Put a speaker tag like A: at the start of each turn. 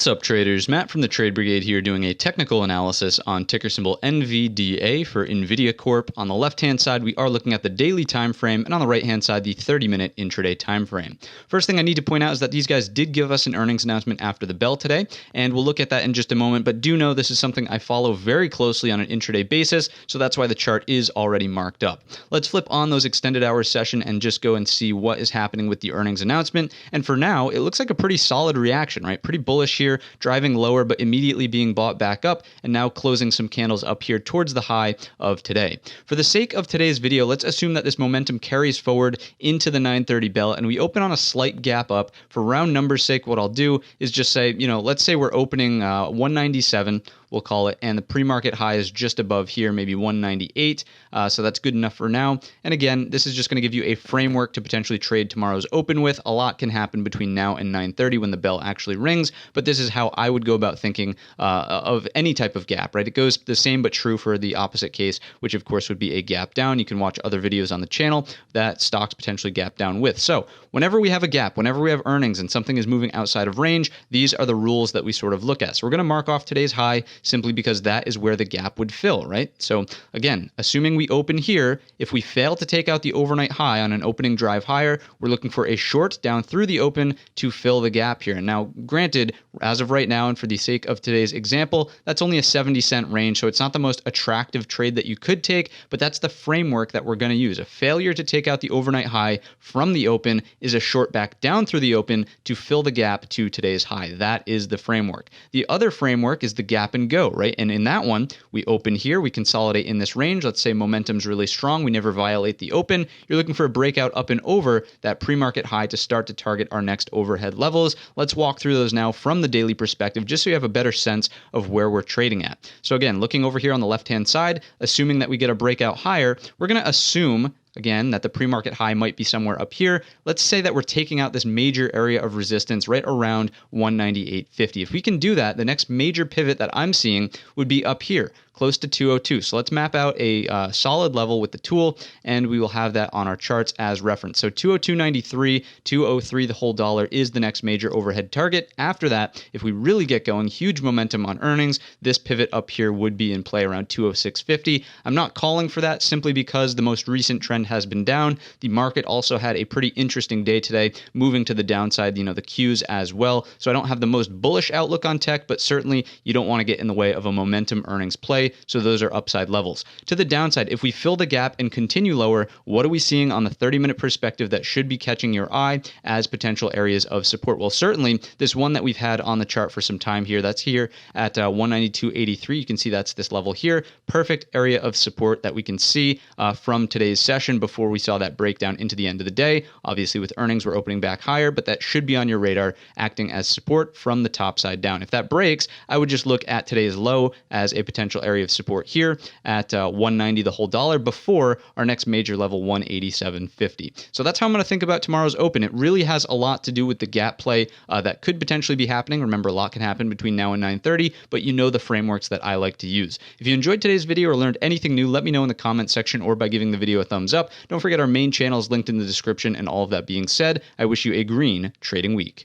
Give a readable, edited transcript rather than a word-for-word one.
A: What's up, traders? Matt from the Trade Brigade here doing a technical analysis on ticker symbol NVDA for NVIDIA Corp. On the left-hand side, we are looking at the daily time frame, and on the right-hand side, the 30-minute intraday time frame. First thing I need to point out is that these guys did give us an earnings announcement after the bell today, and we'll look at that in just a moment, but do know this is something I follow very closely on an intraday basis, so that's why the chart is already marked up. Let's flip on those extended hours session and just go and see what is happening with the earnings announcement. And for now, it looks like a pretty solid reaction, right? Pretty bullish here, driving lower, but immediately being bought back up, and now closing some candles up here towards the high of today. For the sake of today's video, let's assume that this momentum carries forward into the 9:30 bell, and we open on a slight gap up. For round numbers sake, what I'll do is just say, let's say we're opening 197. We'll call it, and the pre-market high is just above here, maybe 198, so that's good enough for now. And again, this is just going to give you a framework to potentially trade tomorrow's open with. A lot can happen between now and 9:30 when the bell actually rings, but this is how I would go about thinking of any type of gap, right? It goes the same but true for the opposite case, which of course would be a gap down. You can watch other videos on the channel that stocks potentially gap down with. So whenever we have a gap, whenever we have earnings and something is moving outside of range, these are the rules that we sort of look at. So we're going to mark off today's high simply because that is where the gap would fill, right? So again, assuming we open here, if we fail to take out the overnight high on an opening drive higher, we're looking for a short down through the open to fill the gap here. And now, granted, as of right now, and for the sake of today's example, that's only a 70-cent range, so it's not the most attractive trade that you could take, but that's the framework that we're going to use. A failure to take out the overnight high from the open is a short back down through the open to fill the gap to today's high. That is the framework. The other framework is the gap and go, right? And in that one, we open here, we consolidate in this range. Let's say momentum's really strong. We never violate the open. You're looking for a breakout up and over that pre-market high to start to target our next overhead levels. Let's walk through those now from the daily perspective, just so you have a better sense of where we're trading at. So again, looking over here on the left-hand side, assuming that we get a breakout higher, we're going to assume again, that the pre-market high might be somewhere up here. Let's say that we're taking out this major area of resistance right around 198.50. If we can do that, the next major pivot that I'm seeing would be up here, close to 202. So let's map out a solid level with the tool, and we will have that on our charts as reference. So 202.93, 203 the whole dollar is the next major overhead target. After that, if we really get going, huge momentum on earnings, this pivot up here would be in play around 206.50. I'm not calling for that simply because the most recent trend has been down. The market also had a pretty interesting day today, moving to the downside, the Qs as well. So I don't have the most bullish outlook on tech, but certainly you don't want to get in the way of a momentum earnings play. So those are upside levels. To the downside, if we fill the gap and continue lower, what are we seeing on the 30-minute perspective that should be catching your eye as potential areas of support? Well, certainly this one that we've had on the chart for some time here, that's here at 192.83. You can see that's this level here. Perfect area of support that we can see from today's session before we saw that breakdown into the end of the day. Obviously, with earnings, we're opening back higher, but that should be on your radar, acting as support from the top side down. If that breaks, I would just look at today's low as a potential area of support here at 190 the whole dollar before our next major level, 187.50. So that's how I'm going to think about tomorrow's open. It really has a lot to do with the gap play that could potentially be happening. Remember, a lot can happen between now and 9:30, but you know the frameworks that I like to use. If you enjoyed today's video or learned anything new, let me know in the comment section or by giving the video a thumbs up. Don't forget our main channel is linked in the description, and all of that being said, I wish you a green trading week.